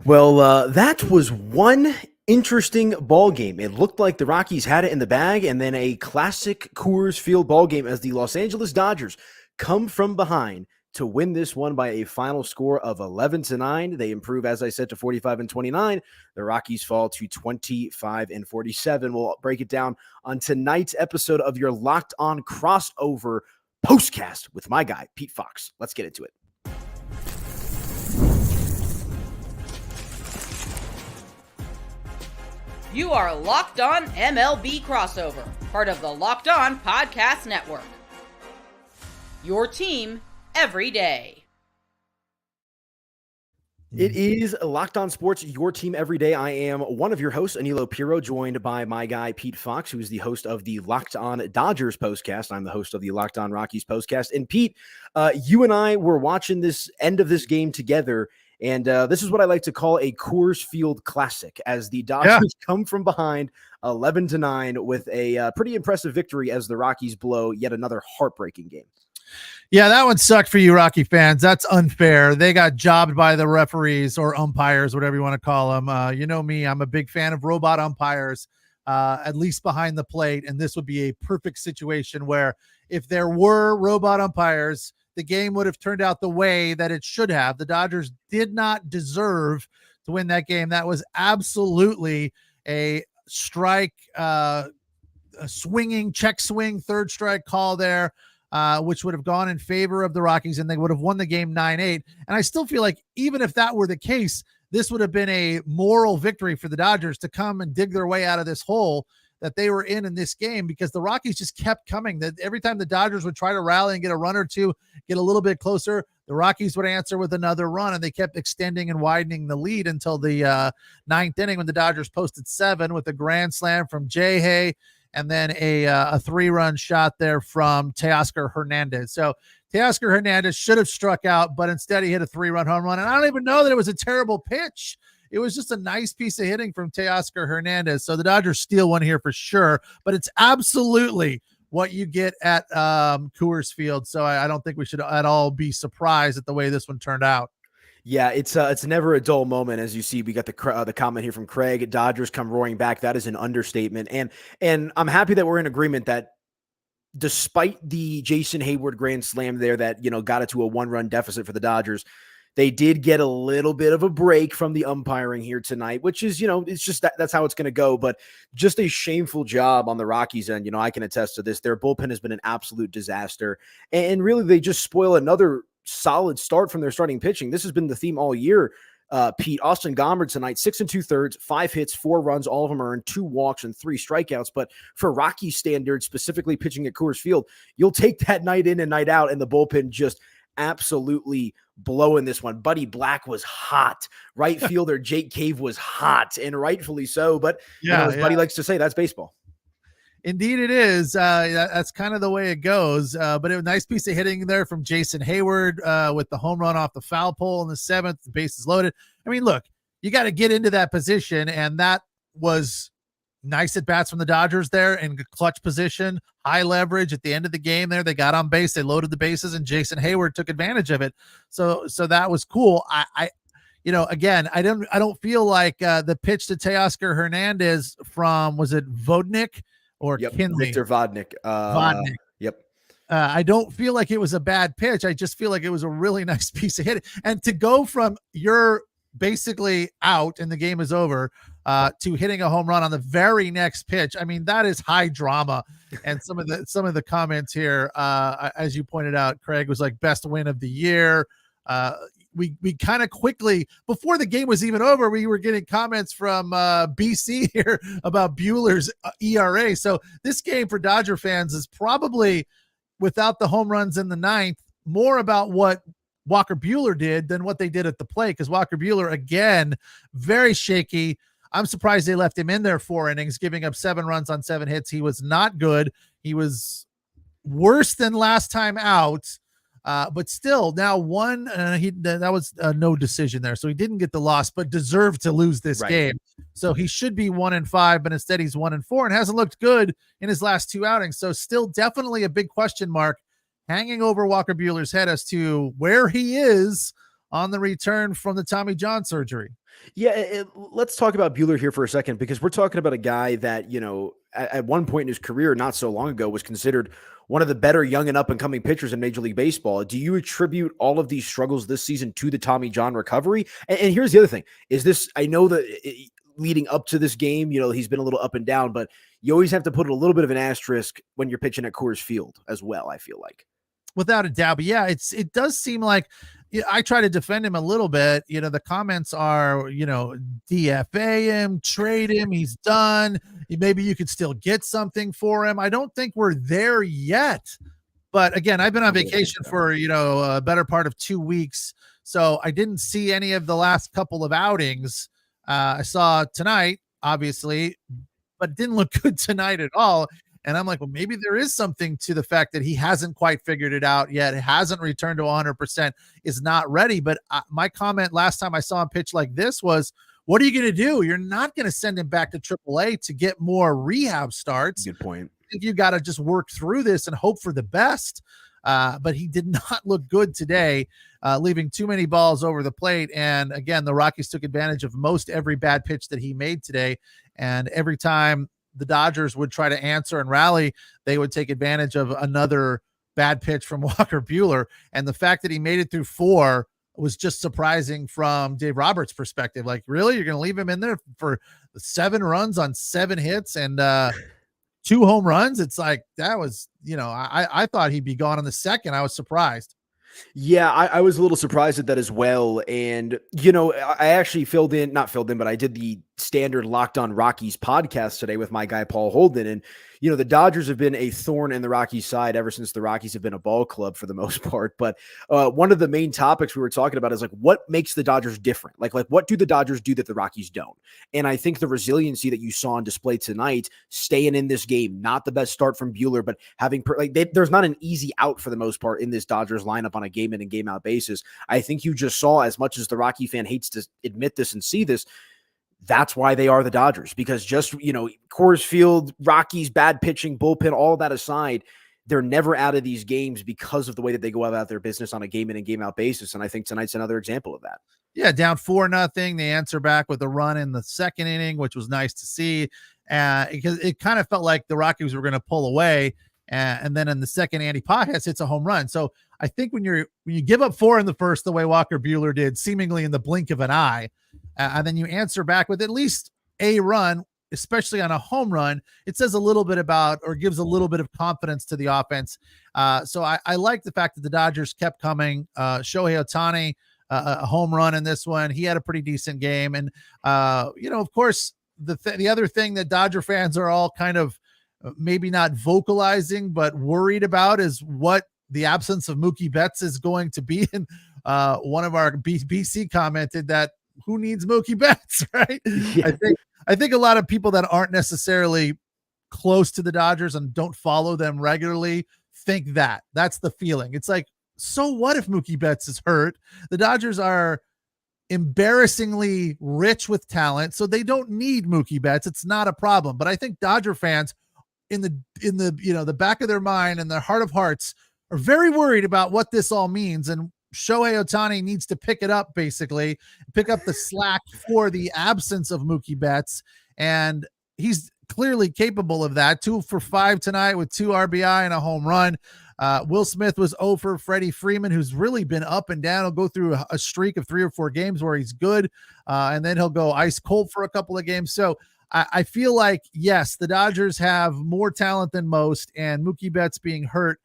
Well, that was one interesting ball game. It looked like the Rockies had it in the bag, and then a classic Coors Field ball game as the Los Angeles Dodgers come from behind to win this one by a final score of 11-9. They improve, as I said, to 45-29. The Rockies fall to 25-47. We'll break it down on tonight's episode of your Locked On Crossover Postcast with my guy, Pete Fox. Let's get into it. You are Locked On MLB Crossover, part of the Locked On Podcast Network. Your team every day. It is Locked On Sports, your team every day. I am one of your hosts, Aniello Piro, joined by my guy, Pete Fox, who is the host of the Locked On Dodgers Postcast. I'm the host of the Locked On Rockies Postcast. And Pete, you and I were watching this end of this game together. And this is what I like to call a Coors Field classic, as the Dodgers come from behind 11-9 with a pretty impressive victory as the Rockies blow yet another heartbreaking game. Yeah, that one sucked for you Rocky fans. That's unfair. They got jobbed by the referees or umpires, whatever you want to call them. You know me, I'm a big fan of robot umpires, at least behind the plate. And this would be a perfect situation where if there were robot umpires, the game would have turned out the way that it should have. The Dodgers did not deserve to win that game. That was absolutely a strike, a swinging check swing, third strike call there, which would have gone in favor of the Rockies, and they would have won the game 9-8. And I still feel like even if that were the case, this would have been a moral victory for the Dodgers to come and dig their way out of this hole that they were in this game, because the Rockies just kept coming. That every time the Dodgers would try to rally and get a run or two, get a little bit closer, the Rockies would answer with another run, and they kept extending and widening the lead until the ninth inning, when the Dodgers posted 7 with a grand slam from Jay Hay, and then a 3-run shot there from Teoscar Hernandez. So Teoscar Hernandez should have struck out, but instead he hit a 3-run home run. And I don't even know that it was a terrible pitch. It was just a nice piece of hitting from Teoscar Hernandez. So the Dodgers steal one here for sure, but it's absolutely what you get at Coors Field. So I don't think we should at all be surprised at the way this one turned out. Yeah, it's never a dull moment. As you see, we got the comment here from Craig. Dodgers come roaring back. That is an understatement. And I'm happy that we're in agreement that despite the Jason Hayward grand slam there that, got it to a 1-run deficit for the Dodgers, they did get a little bit of a break from the umpiring here tonight, which is, it's just that's how it's going to go. But just a shameful job on the Rockies end. I can attest to this. Their bullpen has been an absolute disaster. And really, they just spoil another solid start from their starting pitching. This has been the theme all year. Pete, Austin Gomber tonight, 6 2/3, 5 hits, 4 runs, all of them earned, 2 walks and 3 strikeouts. But for Rocky standards, specifically pitching at Coors Field, you'll take that night in and night out, and the bullpen just absolutely blowing this one. Buddy Black was hot. Right fielder Jake Cave was hot, and rightfully so. But as Buddy likes to say, that's baseball. Indeed it is. That's kind of the way it goes. But it was a nice piece of hitting there from Jason Hayward with the home run off the foul pole in the 7th. The bases loaded. I mean, look, you got to get into that position, and that was nice at bats from the Dodgers there in clutch position, high leverage at the end of the game there. They got on base, they loaded the bases, and Jason Hayward took advantage of it. So that was cool. Again, I don't feel like the pitch to Teoscar Hernandez from, was it Vodnik? Or Kinley. Victor Vodnik. Vodnik. Yep. I don't feel like it was a bad pitch. I just feel like it was a really nice piece of hitting. And to go from you're basically out and the game is over to hitting a home run on the very next pitch, I mean, that is high drama. And some of the comments here, as you pointed out, Craig, was like best win of the year. We kind of quickly, before the game was even over, we were getting comments from BC here about Buehler's ERA. So this game for Dodger fans is probably, without the home runs in the 9th, more about what Walker Buehler did than what they did at the plate, because Walker Buehler, again, very shaky. I'm surprised they left him in there 4 innings, giving up 7 runs on 7 hits. He was not good. He was worse than last time out. But still, now that was no decision there, so he didn't get the loss, but deserved to lose this game. So he should be 1-5, but instead he's 1-4 and hasn't looked good in his last 2 outings. So still definitely a big question mark hanging over Walker Buehler's head as to where he is on the return from the Tommy John surgery. Yeah, let's talk about Buehler here for a second, because we're talking about a guy that, at one point in his career, not so long ago, was considered one of the better young and up-and-coming pitchers in Major League Baseball. Do you attribute all of these struggles this season to the Tommy John recovery? And here's the other thing. I know that leading up to this game, he's been a little up and down, but you always have to put a little bit of an asterisk when you're pitching at Coors Field as well, I feel like. Without a doubt. But yeah, it does seem like, I try to defend him a little bit. The comments are, DFA him, trade him, he's done. Maybe you could still get something for him. I don't think we're there yet. But again, I've been on vacation for, a better part of 2 weeks. So I didn't see any of the last couple of outings. I saw tonight, obviously, but it didn't look good tonight at all. And I'm like, well, maybe there is something to the fact that he hasn't quite figured it out yet. It hasn't returned to 100%, is not ready. But my comment last time I saw him pitch like this was, what are you going to do? You're not going to send him back to AAA to get more rehab starts. Good point. I think you got to just work through this and hope for the best. But he did not look good today, leaving too many balls over the plate. And again, the Rockies took advantage of most every bad pitch that he made today. And every time the Dodgers would try to answer and rally, they would take advantage of another bad pitch from Walker Buehler. And the fact that he made it through 4 was just surprising from Dave Roberts' perspective. Like, really? You're going to leave him in there for 7 runs on 7 hits and 2 home runs? It's like, that was, I thought he'd be gone in the second. I was surprised. Yeah, I was a little surprised at that as well. And, I actually not filled in, but I did the standard Locked On Rockies podcast today with my guy, Paul Holden. And, the Dodgers have been a thorn in the Rockies side ever since the Rockies have been a ball club for the most part. But one of the main topics we were talking about is like, what makes the Dodgers different? Like what do the Dodgers do that the Rockies don't? And I think the resiliency that you saw on display tonight, staying in this game, not the best start from Buehler, but having there's not an easy out for the most part in this Dodgers lineup on a game in and game out basis. I think you just saw, as much as the Rocky fan hates to admit this and see this, that's why they are the Dodgers, because just, Coors Field, Rockies, bad pitching, bullpen, all that aside, they're never out of these games because of the way that they go about their business on a game in and game out basis. And I think tonight's another example of that. Yeah, down 4-0. They answer back with a run in the second inning, which was nice to see, because it kind of felt like the Rockies were going to pull away. And then in the second, Andy Pages hits a home run. So I think when you give up 4 in the first, the way Walker Buehler did, seemingly in the blink of an eye, and then you answer back with at least a run, especially on a home run, it says a little bit about, or gives a little bit of confidence to the offense. So I like the fact that the Dodgers kept coming. Shohei Ohtani, a home run in this one. He had a pretty decent game. And, of course, the other thing that Dodger fans are all kind of maybe not vocalizing, but worried about is what the absence of Mookie Betts is going to be. And one of our BC commented that, who needs Mookie Betts, right? Yeah. I think a lot of people that aren't necessarily close to the Dodgers and don't follow them regularly think that's the feeling. It's like, so what if Mookie Betts is hurt? The Dodgers are embarrassingly rich with talent, so they don't need Mookie Betts. It's not a problem. But I think Dodger fans in the the back of their mind and their heart of hearts are very worried about what this all means. And Shohei Ohtani needs to pick it up, basically, pick up the slack for the absence of Mookie Betts. And he's clearly capable of that. 2 for 5 tonight with 2 RBI and a home run. Will Smith was 0 for Freddie Freeman, who's really been up and down. He'll go through a streak of 3 or 4 games where he's good. And then he'll go ice cold for a couple of games. So I feel like, yes, the Dodgers have more talent than most, and Mookie Betts being hurt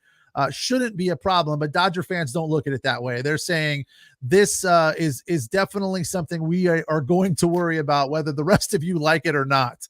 shouldn't be a problem, but Dodger fans don't look at it that way. They're saying this is definitely something we are going to worry about, whether the rest of you like it or not.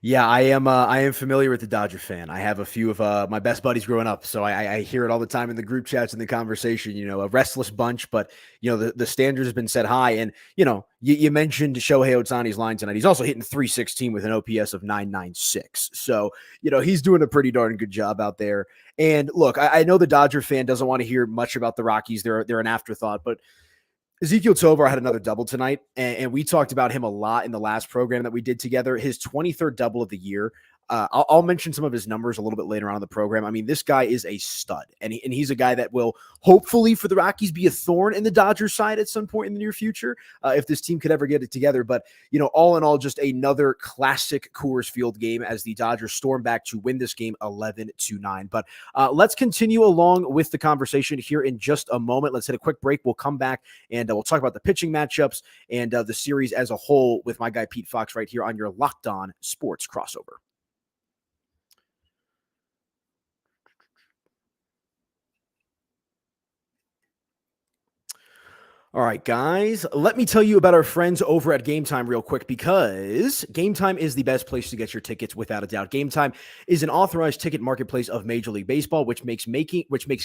Yeah, I am familiar with the Dodger fan. I have a few of my best buddies growing up, so I hear it all the time in the group chats and the conversation. A restless bunch, but the standard has been set high. And you mentioned Shohei Ohtani's line tonight. He's also hitting .316 with an OPS of 996. So he's doing a pretty darn good job out there. And look, I know the Dodger fan doesn't want to hear much about the Rockies. They're an afterthought, but Ezekiel Tovar had another double tonight, and we talked about him a lot in the last program that we did together. His 23rd double of the year. I'll mention some of his numbers a little bit later on in the program. I mean, this guy is a stud, and he's a guy that will hopefully for the Rockies be a thorn in the Dodgers side at some point in the near future, if this team could ever get it together. But, all in all, just another classic Coors Field game as the Dodgers storm back to win this game 11-9. But let's continue along with the conversation here in just a moment. Let's hit a quick break. We'll come back and we'll talk about the pitching matchups and the series as a whole with my guy Pete Fox right here on your Locked On Sports Crossover. All right, guys, let me tell you about our friends over at Game Time real quick, because Game Time is the best place to get your tickets without a doubt. Game Time is an authorized ticket marketplace of Major League Baseball, which makes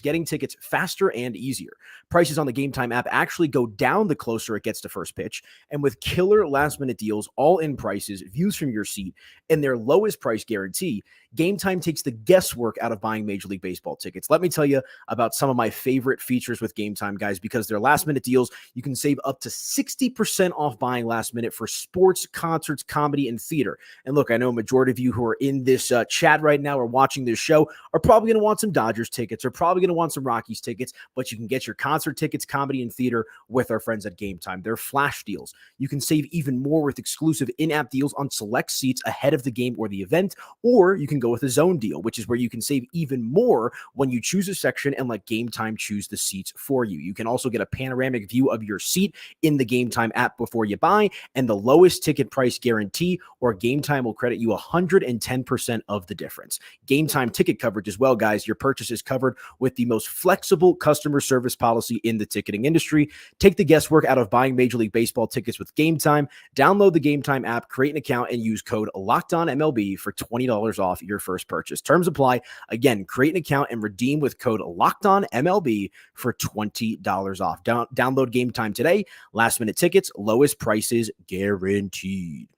getting tickets faster and easier. Prices on the Game Time app actually go down the closer it gets to first pitch, and with killer last-minute deals, all-in prices, views from your seat, and their lowest price guarantee, Game Time takes the guesswork out of buying Major League Baseball tickets. Let me tell you about some of my favorite features with Game Time, guys, because their last-minute deals, you can save up to 60% off buying last minute for sports, concerts, comedy, and theater. And look, I know a majority of you who are in this chat right now or watching this show are probably going to want some Dodgers tickets or probably going to want some Rockies tickets, but you can get your concert tickets, comedy, and theater with our friends at Game Time. They're flash deals. You can save even more with exclusive in-app deals on select seats ahead of the game or the event, or you can go with a zone deal, which is where you can save even more when you choose a section and let Game Time choose the seats for you. You can also get a panoramic view of your seat in the Game Time app before you buy, and the lowest ticket price guarantee, or Game Time will credit you 110% of the difference. Game Time ticket coverage as well, guys. Your purchase is covered with the most flexible customer service policy in the ticketing industry. Take the guesswork out of buying Major League Baseball tickets with Game Time. Download the Game Time app, create an account, and use code LOCKEDONMLB for $20 off your first purchase. Terms apply. Again, create an account and redeem with code LOCKEDONMLB for $20 off. Download Game Time today. Last minute tickets, lowest prices guaranteed.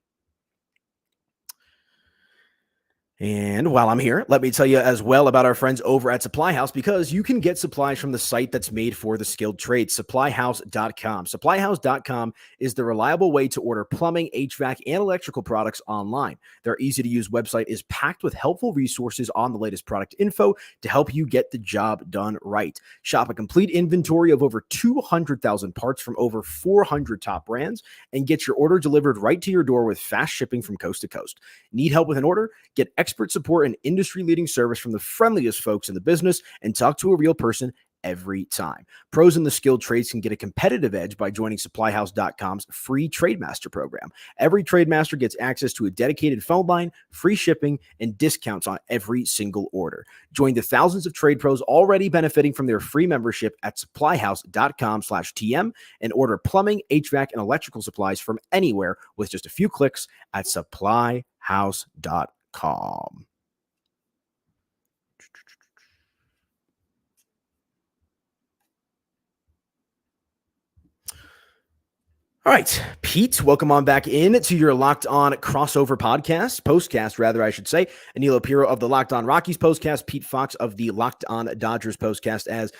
And while I'm here, let me tell you as well about our friends over at Supply House, because you can get supplies from the site that's made for the skilled trades, supplyhouse.com. Supplyhouse.com is the reliable way to order plumbing, HVAC, and electrical products online. Their easy-to-use website is packed with helpful resources on the latest product info to help you get the job done right. Shop a complete inventory of over 200,000 parts from over 400 top brands and get your order delivered right to your door with fast shipping from coast to coast. Need help with an order? Get expert support and industry-leading service from the friendliest folks in the business, and talk to a real person every time. Pros in the skilled trades can get a competitive edge by joining SupplyHouse.com's free TradeMaster program. Every TradeMaster gets access to a dedicated phone line, free shipping, and discounts on every single order. Join the thousands of trade pros already benefiting from their free membership at SupplyHouse.com/TM and order plumbing, HVAC, and electrical supplies from anywhere with just a few clicks at SupplyHouse.com. All right, Pete, welcome on back in to your Locked On Crossover podcast, POSTCAST, rather, I should say. Aniello, Piro of the Locked On Rockies POSTCAST, Pete Fox of the Locked On Dodgers POSTCAST, as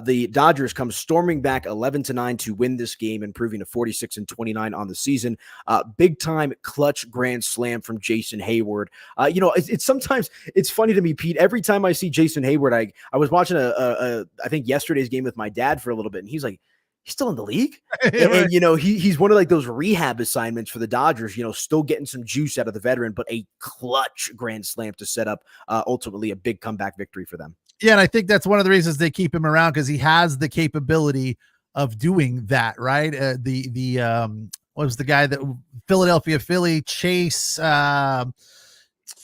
the Dodgers come storming back 11-9 to win this game, improving to 46-29 on the season. Big-time clutch grand slam from Jason Hayward. It's sometimes it's funny to me, Pete. Every time I see Jason Hayward, I was watching I think yesterday's game with my dad for a little bit, and he's like, he's still in the league. And he's one of like those rehab assignments for the Dodgers, still getting some juice out of the veteran, but a clutch grand slam to set up ultimately a big comeback victory for them. Yeah. And I think that's one of the reasons they keep him around, because he has the capability of doing that. Right. What was the guy that Philadelphia Philly Chase, what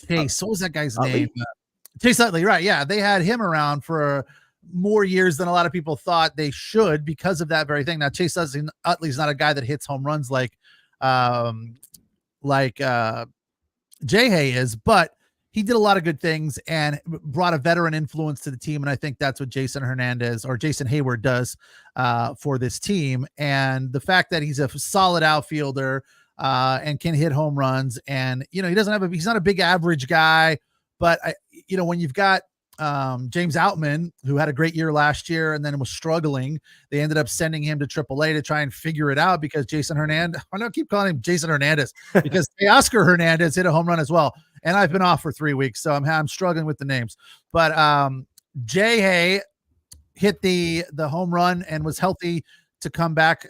was that guy's name? Chase Utley. Right. Yeah. They had him around for more years than a lot of people thought they should because of that very thing. Now, Chase Utley's not a guy that hits home runs like J-Hay is, but he did a lot of good things and brought a veteran influence to the team. And I think that's what Jason Hayward does for this team. And the fact that he's a solid outfielder and can hit home runs, and, he's not a big average guy, but when you've got James Outman, who had a great year last year and then was struggling, they ended up sending him to AAA to try and figure it out, because Jason Hernandez, I don't keep calling him Jason Hernandez, because Oscar Hernandez hit a home run as well. and I've been off for 3 weeks, so I'm struggling with the names. But Jay Hay hit the home run and was healthy to come back.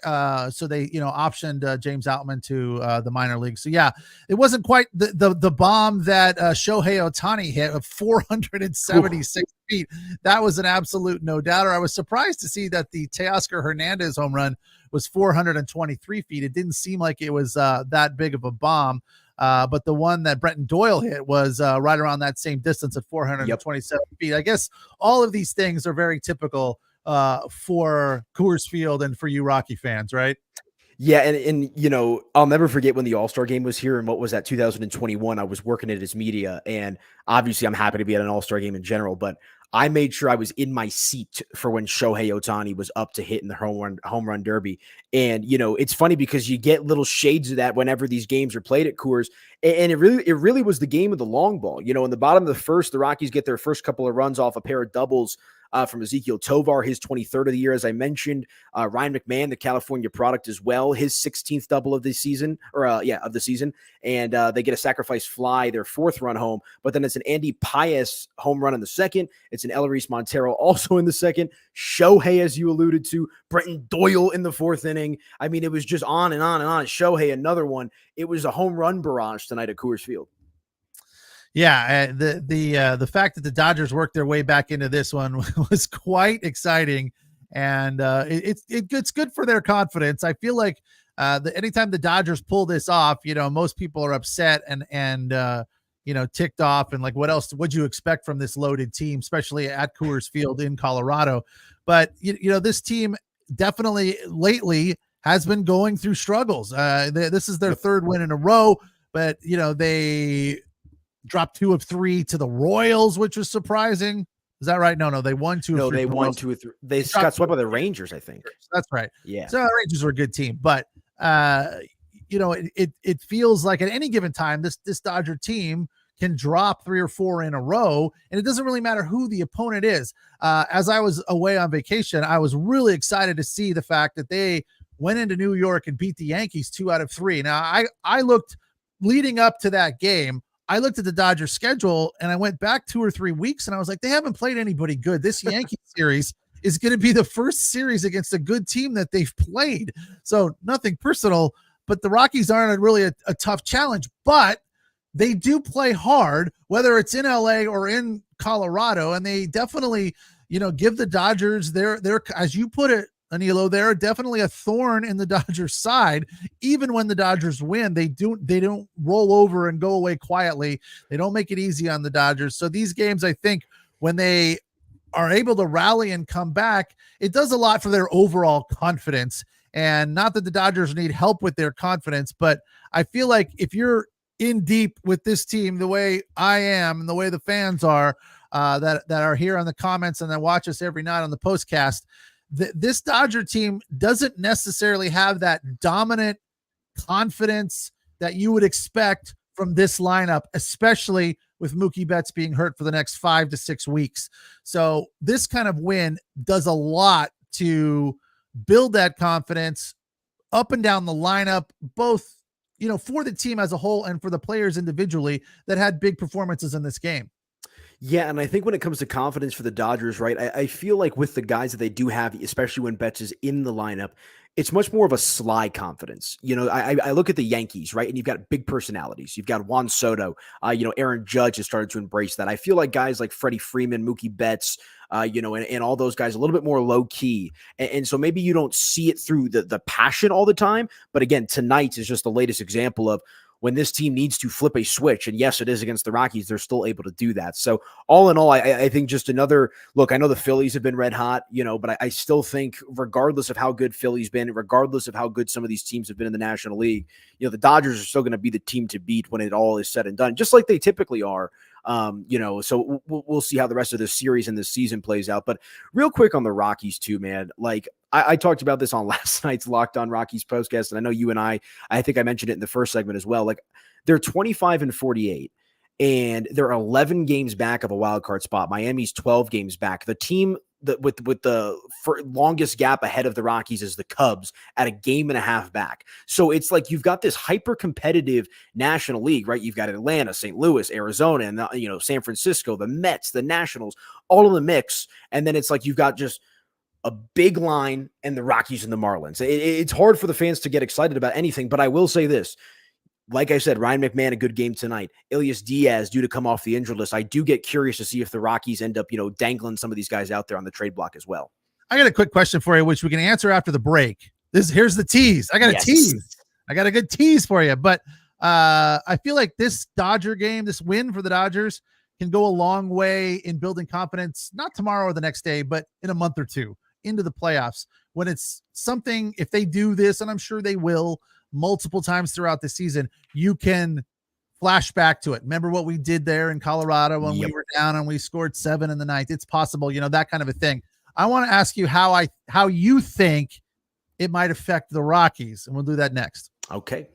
So they, optioned James Outman to the minor league. So yeah, it wasn't quite the bomb that Shohei Ohtani hit of 476 feet. That was an absolute no doubter. I was surprised to see that the Teoscar Hernandez home run was 423 feet. It didn't seem like it was that big of a bomb. But the one that Brenton Doyle hit was right around that same distance at 427 feet. I guess all of these things are very typical for Coors Field and for you Rocky fans, right? Yeah, and I'll never forget when the All-Star game was here, and what was that, 2021. I was working at his media, and obviously I'm happy to be at an All-Star game in general, but I made sure I was in my seat for when Shohei Ohtani was up to hit in the home run derby. And it's funny because you get little shades of that whenever these games are played at Coors, and it really was the game of the long ball. In the bottom of the first, the Rockies get their first couple of runs off a pair of doubles from Ezekiel Tovar, his 23rd of the year, as I mentioned. Ryan McMahon, the California product as well, his 16th double of the season, of the season. And they get a sacrifice fly, their 4th run home. But then it's an Andy Paez home run in the second. It's an Eleris Montero also in the second. Shohei, as you alluded to, Brenton Doyle in the 4th inning. I mean, it was just on and on and on. Shohei, another one. It was a home run barrage tonight at Coors Field. Yeah, the fact that the Dodgers worked their way back into this one was quite exciting, and it's good for their confidence. I feel like anytime the Dodgers pull this off, most people are upset and ticked off, and like, what else would you expect from this loaded team, especially at Coors Field in Colorado? But this team definitely lately has been going through struggles. This is their 3rd win in a row, but they dropped 2 of 3 to the Royals, which was surprising. Is that right? No, they won 2 of 3. No, they won 2 of 3. They got swept by the Rangers, I think. That's right. Yeah. So the Rangers were a good team, but it feels like at any given time, this Dodger team can drop 3 or 4 in a row, and it doesn't really matter who the opponent is. As I was away on vacation, I was really excited to see the fact that they went into New York and beat the Yankees 2 out of 3. Now, I looked leading up to that game. I looked at the Dodgers schedule and I went back 2 or 3 weeks and I was like, they haven't played anybody good. This Yankee series is going to be the first series against a good team that they've played. So nothing personal, but the Rockies aren't really a tough challenge, but they do play hard, whether it's in LA or in Colorado. And they definitely, give the Dodgers their, as you put it, Aniello, they're definitely a thorn in the Dodgers' side. Even when the Dodgers win, they don't roll over and go away quietly. They don't make it easy on the Dodgers. So these games, I think, when they are able to rally and come back, it does a lot for their overall confidence. And not that the Dodgers need help with their confidence, but I feel like if you're in deep with this team the way I am and the way the fans are that are here on the comments and that watch us every night on the postcast, this Dodger team doesn't necessarily have that dominant confidence that you would expect from this lineup, especially with Mookie Betts being hurt for the next 5 to 6 weeks. So this kind of win does a lot to build that confidence up and down the lineup, both, for the team as a whole and for the players individually that had big performances in this game. Yeah, and I think when it comes to confidence for the Dodgers, right, I feel like with the guys that they do have, especially when Betts is in the lineup, it's much more of a sly confidence. I look at the Yankees, right, and you've got big personalities. You've got Juan Soto. Aaron Judge has started to embrace that. I feel like guys like Freddie Freeman, Mookie Betts, and all those guys a little bit more low key. And so maybe you don't see it through the passion all the time. But again, tonight is just the latest example of when this team needs to flip a switch. And yes, it is against the Rockies. They're still able to do that. So all in all, I think just another look. I know the Phillies have been red hot, but I still think regardless of how good Philly's been, regardless of how good some of these teams have been in the National League, the Dodgers are still going to be the team to beat when it all is said and done, just like they typically are. So we'll see how the rest of this series and this season plays out. But real quick on the Rockies too, man, like I talked about this on last night's Locked On Rockies postcast. And I know you and I think I mentioned it in the first segment as well. Like they're 25-48 and they're 11 games back of a wild card spot. Miami's 12 games back. The team the longest gap ahead of the Rockies is the Cubs at a game and a half back. So it's like you've got this hyper competitive National League, right? You've got Atlanta, St. Louis, Arizona, and San Francisco, the Mets, the Nationals, all in the mix. And then it's like you've got just a big line and the Rockies and the Marlins. It's hard for the fans to get excited about anything, but I will say this. Like I said, Ryan McMahon, a good game tonight. Elias Diaz due to come off the injured list. I do get curious to see if the Rockies end up, dangling some of these guys out there on the trade block as well. I got a quick question for you, which we can answer after the break. Here's the tease. I got a tease. I got a good tease for you. But I feel like this Dodger game, this win for the Dodgers, can go a long way in building confidence, not tomorrow or the next day, but in a month or two into the playoffs. When it's something, if they do this, and I'm sure they will, multiple times throughout the season, you can flash back to it. Remember what we did there in Colorado when we were down and we scored 7 in the ninth? It's possible, that kind of a thing. I want to ask you how you think it might affect the Rockies, and we'll do that next. Okay.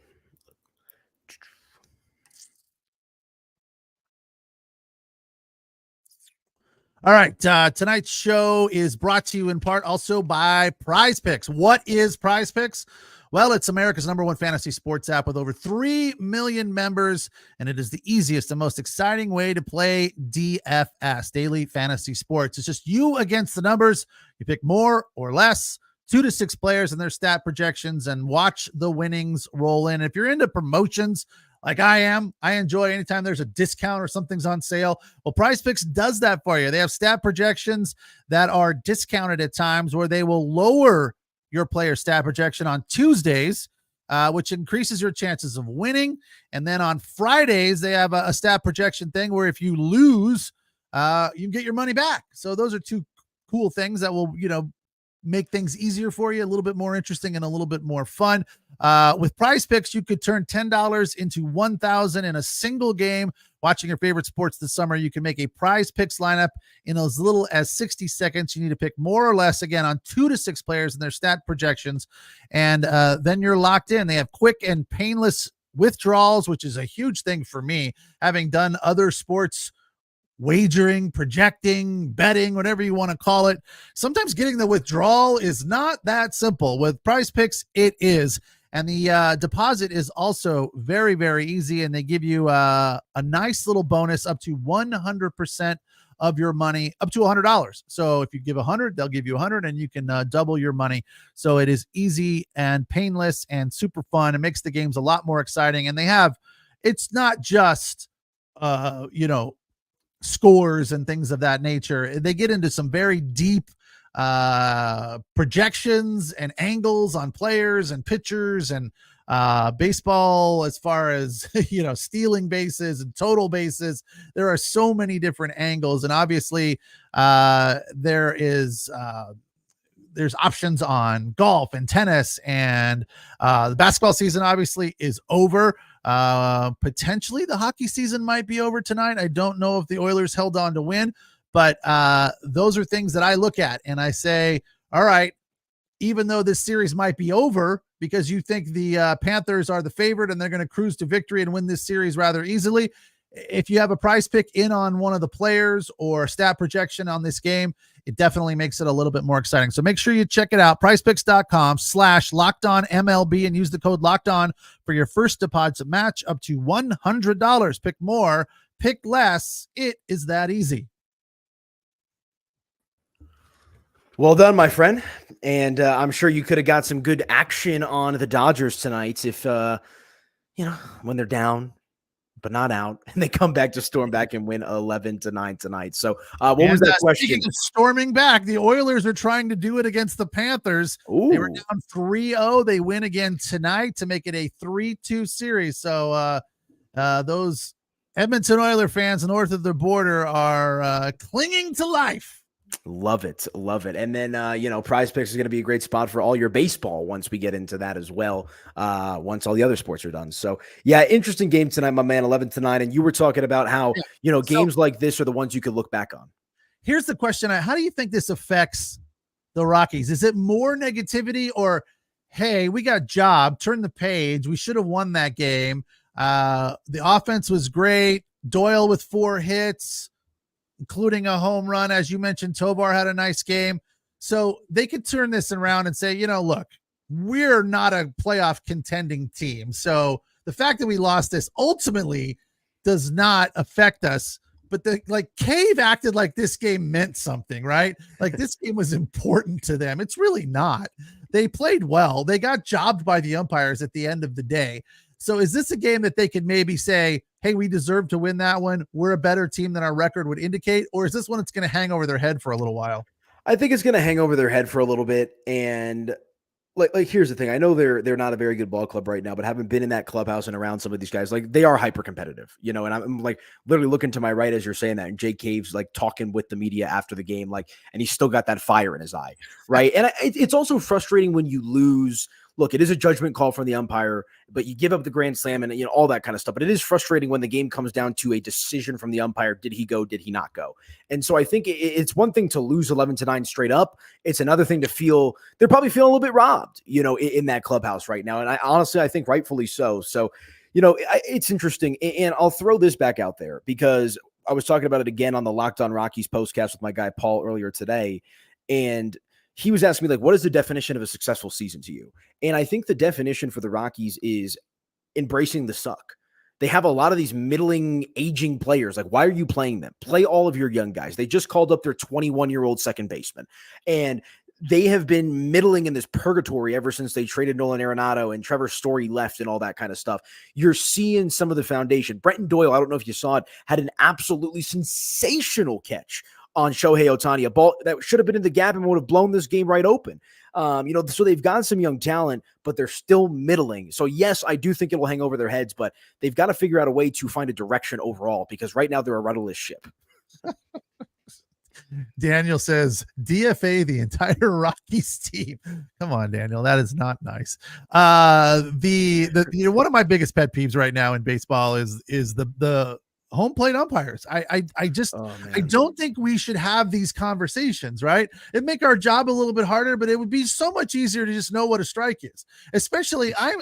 All right. Tonight's show is brought to you in part also by Prize Picks. What is Prize Picks? Well, it's America's #1 fantasy sports app with over 3 million members, and it is the easiest and most exciting way to play DFS, daily fantasy sports. It's just you against the numbers. You pick more or less, 2 to 6 players and their stat projections, and watch the winnings roll in. If you're into promotions like I am, I enjoy anytime there's a discount or something's on sale. Well, Prize Picks does that for you. They have stat projections that are discounted at times where they will lower your player stat projection on Tuesdays, which increases your chances of winning. And then on Fridays, they have a stat projection thing where if you lose, you can get your money back. So those are 2 cool things that will, make things easier for you, a little bit more interesting and a little bit more fun. With Prize Picks, you could turn $10 into $1,000 in a single game. Watching your favorite sports this summer, you can make a Prize Picks lineup in as little as 60 seconds. You need to pick more or less, again, on 2 to 6 players and their stat projections, and then you're locked in. They have quick and painless withdrawals, which is a huge thing for me, having done other sports wagering, projecting, betting, whatever you want to call it. Sometimes getting the withdrawal is not that simple. With Prize Picks, it is. And the deposit is also very, very easy. And they give you a nice little bonus up to 100% of your money, up to $100. So if you give 100, they'll give you 100 and you can double your money. So it is easy and painless and super fun. It makes the games a lot more exciting. And it's not just, scores and things of that nature. They get into some very deep projections and angles on players and pitchers and baseball, as far as stealing bases and total bases. There are so many different angles, and obviously there's options on golf and tennis, and the basketball season obviously is over. Potentially the hockey season might be over tonight. I don't know if the Oilers held on to win, but those are things that I look at and I say, all right, even though this series might be over because you think the Panthers are the favorite and they're going to cruise to victory and win this series rather easily, if you have a prize pick in on one of the players or stat projection on this game, it definitely makes it a little bit more exciting. So make sure you check it out, prizepicks.com/LockedOnMLB, and use the code LockedOn for your first deposit match up to $100. Pick more, pick less. It is that easy. Well done, my friend. And I'm sure you could have got some good action on the Dodgers tonight if, when they're down but not out, and they come back to storm back and win 11-9 tonight. So what was that question? Speaking of storming back, the Oilers are trying to do it against the Panthers. Ooh. They were down 3-0. They win again tonight to make it a 3-2 series. So those Edmonton Oiler fans north of the border are clinging to life. Love it. Love it. And then, Prize Picks is going to be a great spot for all your baseball once we get into that as well, once all the other sports are done. So, yeah, interesting game tonight, my man, 11-9. And you were talking about how, games like this are the ones you could look back on. Here's the question. How do you think this affects the Rockies? Is it more negativity or, hey, we got job, turn the page, we should have won that game. The offense was great. Doyle with 4 hits. including a home run. As you mentioned, Tovar had a nice game. So they could turn this around and say, look, we're not a playoff contending team. So the fact that we lost this ultimately does not affect us. But Cave acted like this game meant something, right? Like this game was important to them. It's really not. They played well. They got jobbed by the umpires at the end of the day. So is this a game that they could maybe say, hey, we deserve to win that one, we're a better team than our record would indicate? Or is this one that's going to hang over their head for a little while? I think it's going to hang over their head for a little bit. And like here's the thing. I know they're not a very good ball club right now, but having been in that clubhouse and around some of these guys, like they are hyper competitive, and I'm like literally looking to my right as you're saying that, and Jake Cave's like talking with the media after the game, like, and he's still got that fire in his eye, right? And it's also frustrating when you lose. Look, it is a judgment call from the umpire, but you give up the grand slam and all that kind of stuff. But it is frustrating when the game comes down to a decision from the umpire. Did he go? Did he not go? And so I think it's one thing to lose 11-9 straight up. It's another thing to feel they're probably feeling a little bit robbed, in that clubhouse right now. And I think rightfully so. So, it's interesting. And I'll throw this back out there because I was talking about it again on the Locked On Rockies postcast with my guy Paul earlier today, and he was asking me, like, what is the definition of a successful season to you? And I think the definition for the Rockies is embracing the suck. They have a lot of these middling, aging players. Like, why are you playing them? Play all of your young guys. They just called up their 21-year-old second baseman. And they have been middling in this purgatory ever since they traded Nolan Arenado and Trevor Story left and all that kind of stuff. You're seeing some of the foundation. Brenton Doyle, I don't know if you saw it, had an absolutely sensational catch on Shohei Ohtani, a ball that should have been in the gap and would have blown this game right open. So they've got some young talent, but they're still middling. So yes, I do think it will hang over their heads, but they've got to figure out a way to find a direction overall because right now they're a rudderless ship. Daniel says DFA the entire Rockies team. Come on, Daniel. That is not nice. The one of my biggest pet peeves right now in baseball is the home plate umpires. I don't think we should have these conversations, right? It'd make our job a little bit harder, but it would be so much easier to just know what a strike is. Especially I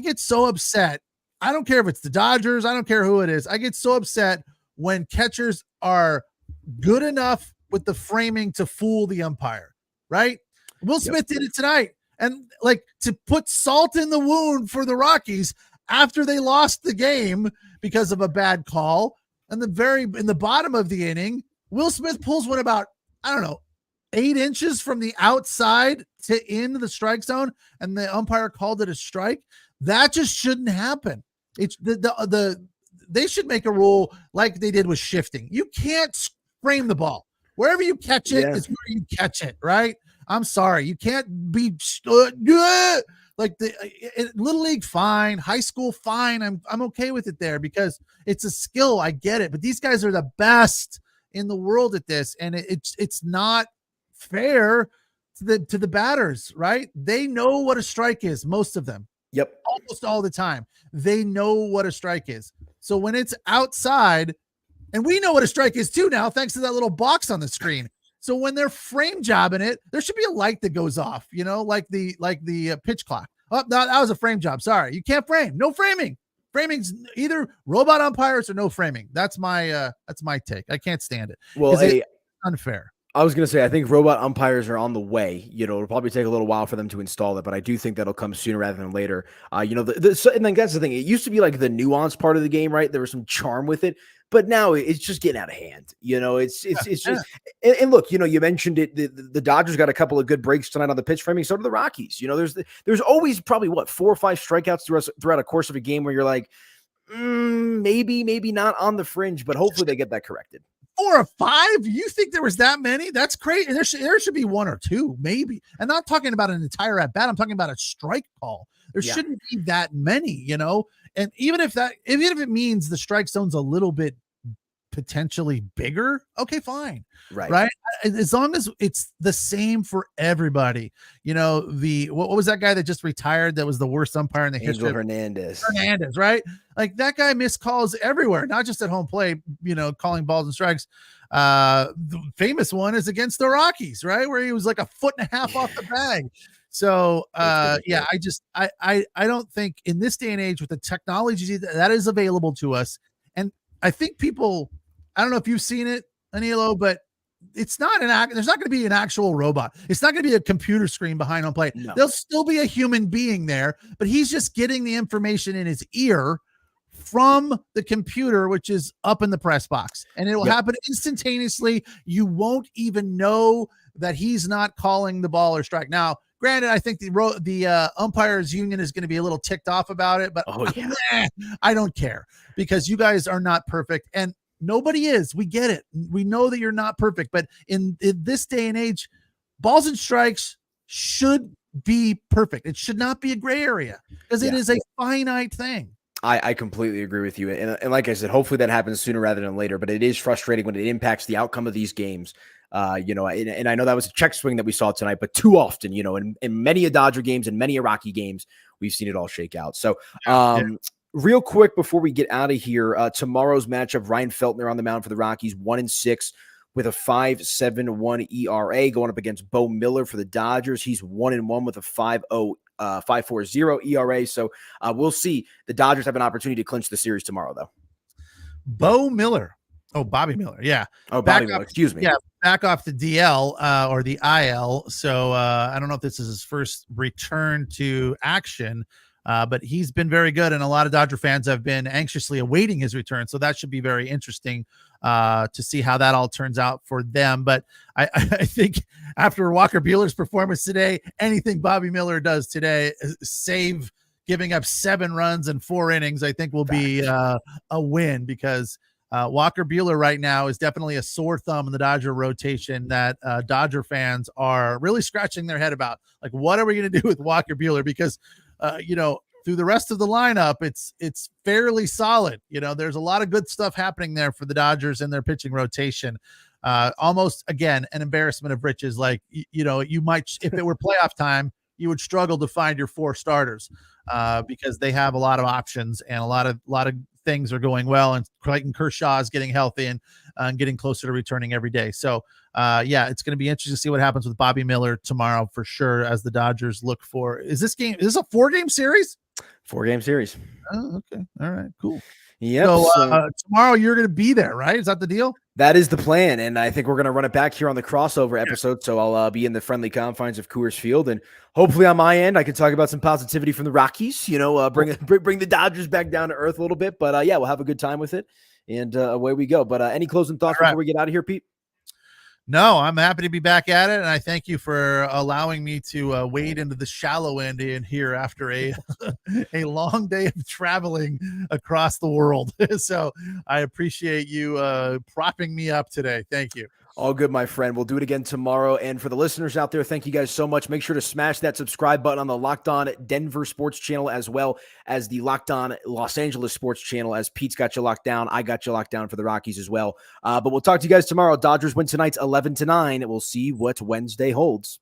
get so upset. I don't care if it's the Dodgers. I don't care who it is. I get so upset when catchers are good enough with the framing to fool the umpire, right? Will Smith did it tonight. And like to put salt in the wound for the Rockies after they lost the game because of a bad call. And in the bottom of the inning, Will Smith pulls one about, 8 inches from the outside to into the strike zone. And the umpire called it a strike. That just shouldn't happen. It's they should make a rule like they did with shifting. You can't frame the ball. Wherever you catch it is where you catch it, right? I'm sorry. You can't be like Little League, fine. High school, fine. I'm okay with it there because it's a skill. I get it. But these guys are the best in the world at this. And it's not fair to the batters, right? They know what a strike is, most of them. Yep. Almost all the time. They know what a strike is. So when it's outside, and we know what a strike is too now, thanks to that little box on the screen. So when they're frame jobbing it, there should be a light that goes off, like the pitch clock. Oh, that was a frame job. Sorry. You can't frame. No framing. Framing's either robot umpires or no framing. That's my take. I can't stand it. Well, it's unfair. I was going to say, I think robot umpires are on the way. It'll probably take a little while for them to install it, but I do think that'll come sooner rather than later. And then that's the thing. It used to be like the nuance part of the game, right? There was some charm with it, but now it's just getting out of hand. It's just, and look, you mentioned it. The Dodgers got a couple of good breaks tonight on the pitch framing. So do the Rockies. There's always probably 4 or 5 strikeouts throughout a course of a game where you're like, maybe not on the fringe, but hopefully they get that corrected. 4 or 5? You think there was that many? That's crazy. There should be 1 or 2, maybe. I'm not talking about an entire at bat. I'm talking about a strike call. There shouldn't be that many, And even if it means the strike zone's a little bit potentially bigger, okay, fine. Right. As long as it's the same for everybody. What was that guy that just retired that was the worst umpire in the history? Hernandez, right? Like that guy missed calls everywhere, not just at home plate, calling balls and strikes. The famous one is against the Rockies, right? Where he was like 1.5 feet off the bag. So I don't think in this day and age with the technology that is available to us, and I think people I don't know if you've seen it, Aniello, but it's not there's not going to be an actual robot. It's not going to be a computer screen behind home plate. No. There'll still be a human being there, but he's just getting the information in his ear from the computer, which is up in the press box, and it will happen instantaneously. You won't even know that he's not calling the ball or strike. Now, granted, I think the umpires union is going to be a little ticked off about it, but I don't care, because you guys are not perfect, and nobody is. We get it. We know that you're not perfect, but in this day and age, balls and strikes should be perfect. It should not be a gray area, because it is a finite thing. I completely agree with you. And like I said, hopefully that happens sooner rather than later, but it is frustrating when it impacts the outcome of these games. And I know that was a check swing that we saw tonight, but too often, in many a Dodger games and many a Rocky games, we've seen it all shake out. So, real quick before we get out of here, tomorrow's matchup, Ryan Feltner on the mound for the Rockies, 1-6 with a 5.71 ERA, going up against Bo Miller for the Dodgers. He's 1-1 with a 5.40 ERA. So we'll see. The Dodgers have an opportunity to clinch the series tomorrow, though. Bo Miller. Oh, Bobby Miller. Yeah. Oh, Bobby Miller. Excuse me. Yeah. Back off the DL or the IL. So I don't know if this is his first return to action, but he's been very good. And a lot of Dodger fans have been anxiously awaiting his return. So that should be very interesting to see how that all turns out for them. But I think after Walker Buehler's performance today, anything Bobby Miller does today, save giving up 7 runs in 4 innings, I think will be a win, because Walker Buehler right now is definitely a sore thumb in the Dodger rotation that Dodger fans are really scratching their head about. Like, what are we going to do with Walker Buehler? Because, through the rest of the lineup, it's fairly solid. There's a lot of good stuff happening there for the Dodgers in their pitching rotation. Almost, again, an embarrassment of riches. Like, you might, if it were playoff time, you would struggle to find your 4 starters because they have a lot of options and a lot of things are going well, and Clayton Kershaw is getting healthy and getting closer to returning every day. So it's going to be interesting to see what happens with Bobby Miller tomorrow for sure, as the Dodgers look for, is this a 4-game series? 4-game series. Oh, okay. All right, cool. Yeah. So tomorrow you're going to be there, right? Is that the deal? That is the plan, and I think we're going to run it back here on the crossover episode. So I'll be in the friendly confines of Coors Field, and hopefully on my end, I can talk about some positivity from the Rockies. Bring the Dodgers back down to earth a little bit. But we'll have a good time with it, and away we go. But any closing thoughts before we get out of here, Pete? No, I'm happy to be back at it, and I thank you for allowing me to wade into the shallow end in here after a long day of traveling across the world. So I appreciate you propping me up today. Thank you. All good, my friend. We'll do it again tomorrow. And for the listeners out there, thank you guys so much. Make sure to smash that subscribe button on the Locked On Denver Sports channel, as well as the Locked On Los Angeles Sports channel, as Pete's got you locked down. I got you locked down for the Rockies as well. But we'll talk to you guys tomorrow. Dodgers win tonight's 11-9. We'll see what Wednesday holds.